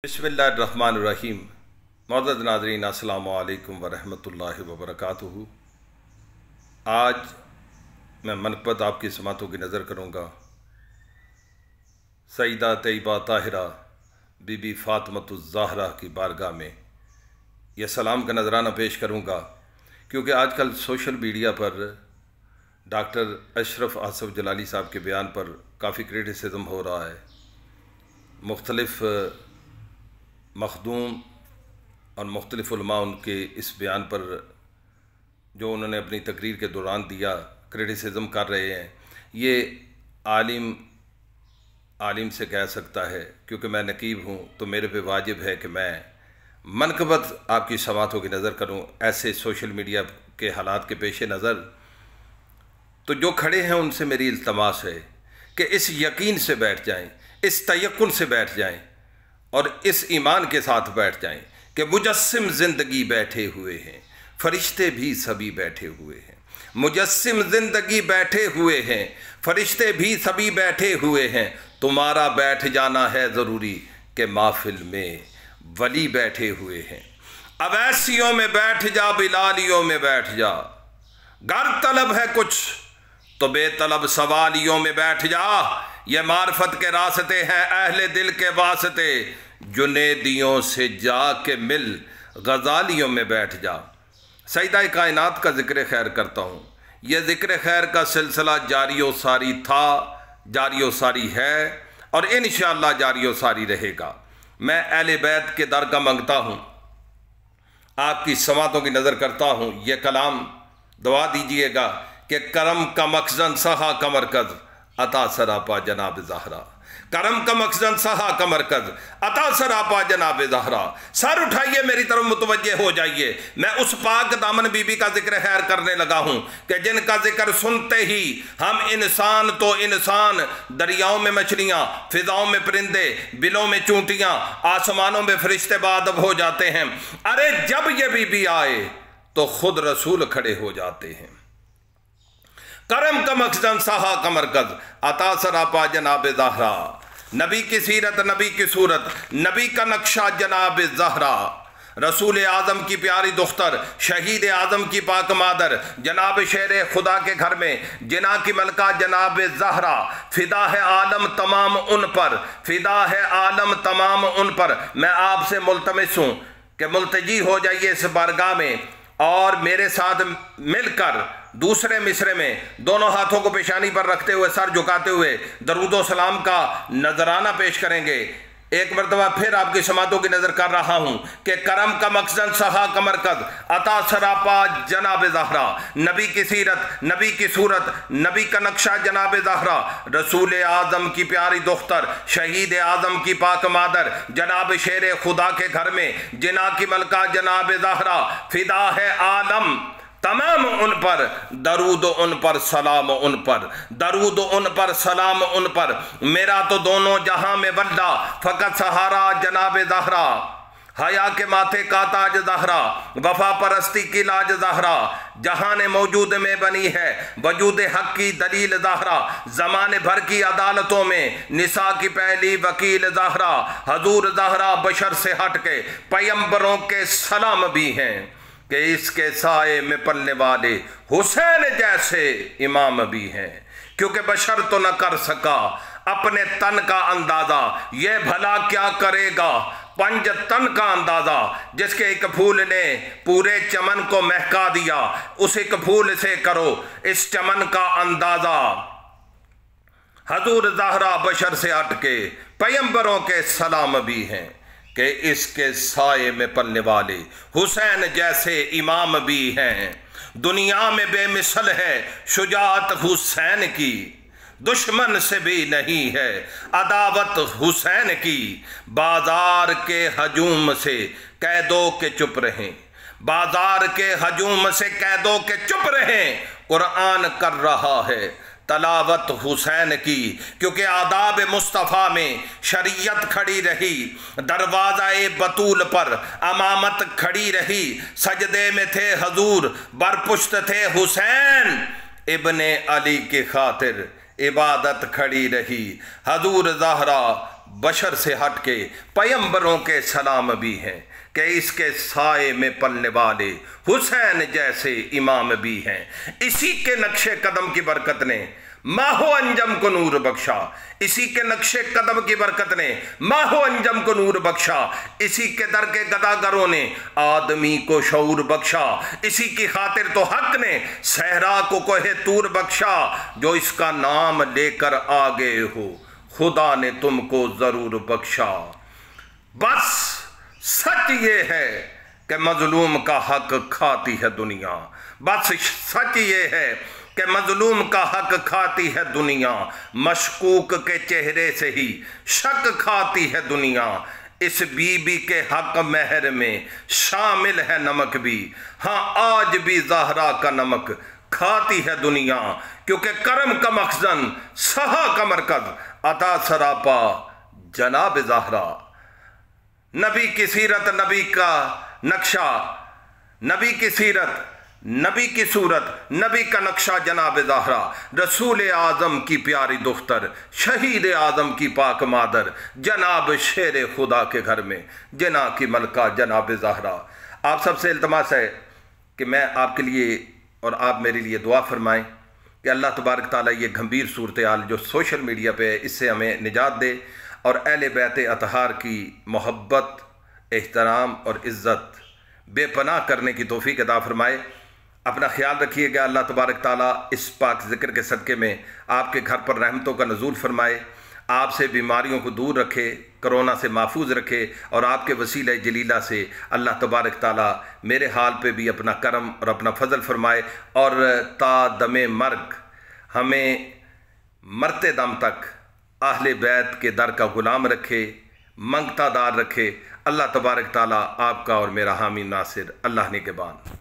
बिस्मिल्लाहिर्रहमानिर्रहीम। मौजूद नाज़रीन अस्सलामु अलैकुम वरहमतुल्लाहि वबरकातुहू। आज मैं मनक़बत आपकी समातों की नज़र करूँगा सईदा तैयबा ताहिरा बीबी फ़ातिमतुज़्ज़हरा की बारगाह में यह सलाम का नजराना पेश करूँगा, क्योंकि आजकल सोशल मीडिया पर डॉक्टर अशरफ आसफ़ जलाली साहब के बयान पर काफ़ी क्रिटिसिज्म हो रहा है। मुख्तलिफ़ मखदूम और मुख्तलिफ़ उलमा उनके इस बयान पर जो उन्होंने अपनी तकरीर के दौरान दिया क्रिटिसिज्म कर रहे हैं। ये आलिम से कह सकता है, क्योंकि मैं नकीब हूँ तो मेरे पे वाजिब है कि मैं मनक़बत आपकी समातों की नज़र करूँ। ऐसे सोशल मीडिया के हालात के पेश नज़र तो जो खड़े हैं उनसे मेरी इल्तमास है कि इस यकीन से बैठ जाएं, इस तयक्कुन से बैठ जाएं और इस ईमान के साथ बैठ जाएं कि मुजस्सिम ज़िंदगी बैठे हुए हैं, फरिश्ते भी सभी बैठे हुए हैं। मुजस्सिम ज़िंदगी बैठे हुए हैं, फरिश्ते भी सभी बैठे हुए हैं। तुम्हारा बैठ जाना है ज़रूरी कि महफ़िल में वली बैठे हुए हैं। अवैसियों में बैठ जा, बिलालियों में बैठ जा, गर तलब है कुछ तो बेतलब सवालियों में बैठ जा। ये मार्फत के रास्ते हैं अहले दिल के वास्ते, जुनेदियों से जा के मिल गज़ालियों में बैठ जा। सईदा कायनात का ज़िक्र खैर करता हूँ। यह ज़िक्र खैर का सिलसिला जारी सारी था, जारी सारी है और इंशाअल्लाह जारी सारी रहेगा। मैं अहले बैत के दर का मंगता हूँ, आपकी समातों की नज़र करता हूँ। यह कलाम दुआ दीजिएगा कि करम का मखज़न सहा कमरकज़ अता सरापा जनाब ज़हरा। करम का मखज़न सहा कमरकज़ अता सरापा जनाब ज़हरा। सर उठाइए, मेरी तरफ मुतवज्जे हो जाइए। मैं उस पाक दामन बीबी का जिक्र खैर करने लगा हूँ कि जिनका जिक्र सुनते ही हम इंसान तो इंसान, दरियाओं में मछलियाँ, फिजाओं में परिंदे, बिलों में चूंटियाँ, आसमानों में फरिश्ते बादब हो जाते हैं। अरे जब ये बीबी आए तो खुद रसूल खड़े हो जाते हैं। करम का मखज़न सहा कमरकज़ अता सरापा जनाब ज़हरा। नबी की सीरत, नबी की सूरत, नबी का नक्शा जनाब ज़हरा। रसूल आज़म की प्यारी दुख्तर, शहीद आज़म की पाक मादर, जनाब शेर खुदा के घर में जिना की मलका जनाब ज़हरा। फ़िदा है आलम तमाम उन पर, फ़िदा है आलम तमाम उन पर। मैं आपसे मुल्तमिस हूँ कि मुल्तजी हो जाइए इस बारगाह में और मेरे साथ मिलकर दूसरे मिसरे में दोनों हाथों को पेशानी पर रखते हुए, सर झुकाते हुए दरूदो सलाम का नजराना पेश करेंगे। एक मरतबा फिर आपकी समातों की नजर कर रहा हूं कि करम का मखज़न सहा कमरकज़ अता सरापा जनाब ज़हरा। नबी की सीरत, नबी की सूरत, नबी का नक्शा जनाब ज़हरा। रसूल आज़म की प्यारी दुख्तर, शहीद आज़म की पाक मादर, जनाब शेर खुदा के घर में जिना की मलका जनाब ज़हरा। फ़िदा है आलम तमाम उन पर, दरूद उन पर सलाम उन पर, दरूद उन पर सलाम उन पर। मेरा तो दोनों जहां में वल्ला फ़कत सहारा जनाब ज़हरा। हया के माथे का ताज ज़हरा, वफा परस्ती की लाज ज़हरा। जहान मौजूद में बनी है वजूद हक की दलील ज़हरा। ज़माने भर की अदालतों में निसा की पहली वकील ज़हरा। हजूर ज़हरा बशर से हट के पैगंबरों के सलाम भी हैं कि इसके साए में पलने वाले हुसैन जैसे इमाम भी हैं। क्योंकि बशर तो न कर सका अपने तन का अंदाज़ा, ये भला क्या करेगा पंज तन का अंदाज़ा। जिसके एक फूल ने पूरे चमन को महका दिया, उस एक फूल से करो इस चमन का अंदाज़ा। हजूर ज़हरा बशर से हट के पैगंबरों के सलाम भी हैं कि इसके साए में पलने वाले हुसैन जैसे इमाम भी हैं। दुनिया में बेमिसल है शुजाअत हुसैन की, दुश्मन से भी नहीं है अदावत हुसैन की। बाजार के हजूम से कह दो के चुप रहें, बाजार के हजूम से कह दो के चुप रहें। कुरान कर रहा है तलावत हुसैन की, क्योंकि आदाब मुस्तफ़ा में शरीयत खड़ी रही, दरवाज़ा बतूल पर अमामत खड़ी रही। सजदे में थे हजूर, बरपुश्त थे हुसैन, इब्ने अली की खातिर इबादत खड़ी रही। हजूर ज़हरा बशर से हट के पैगंबरों के सलाम भी हैं कि इसके साए में पलने वाले हुसैन जैसे इमाम भी हैं। इसी के नक्शे कदम की बरकत ने माहो अंजम को नूर बख्शा, इसी के नक्शे कदम की बरकत ने माहो अंजम को नूर बख्शा, इसी के दर के गदागरों ने आदमी को शऊर बख्शा, इसी की खातिर तो हक ने सहरा को कोहे तूर बख्शा। जो इसका नाम लेकर आगे हो खुदा ने तुमको जरूर बख्शा। बस सच ये है कि मजलूम का हक खाती है दुनिया, बस सच ये है कि मजलूम का हक खाती है दुनिया। मशकूक के चेहरे से ही शक खाती है दुनिया। इस बीबी के हक महर में शामिल है नमक भी, हाँ आज भी ज़हरा का नमक खाती है दुनिया। क्योंकि करम का मखजन सहा का मरकज अता सरापा जनाब ज़हरा। नबी की सीरत नबी का नक्शा, नबी की सीरत नबी की सूरत नबी का नक्शा जनाब ज़हरा। रसूल आज़म की प्यारी दुख्तर शहीद आज़म की पाक मादर जनाब शेर खुदा के घर में जना की मलका जनाब ज़हरा। आप सबसे इल्तमास है कि मैं आपके लिए और आप मेरे लिए दुआ फरमाएं कि अल्लाह तबारक ताला ये गंभीर सूरत हाल जो सोशल मीडिया पे है इससे हमें निजात दे और अहले बैत अतहार की मोहब्बत, एहतराम और इज़्ज़त बेपनाह करने की तौफीक अता फरमाए। अपना ख्याल रखिएगा। अल्लाह तबारक ताला इस पाक ज़िक्र के सदक़े में आपके घर पर रहमतों का नज़ूल फरमाए, आपसे बीमारियों को दूर रखे, कोरोना से महफूज रखे और आपके वसीला जलीला से अल्लाह तबारक ताला मेरे हाल पे भी अपना करम और अपना फजल फरमाए और ता दमे मर्ग हमें मरते दम तक अहले बैत के दर का ग़ुलाम रखे, मंगतादार रखे। अल्लाह तबारक ताला आपका और मेरा हामी नासिर। अल्लाह निगहबान।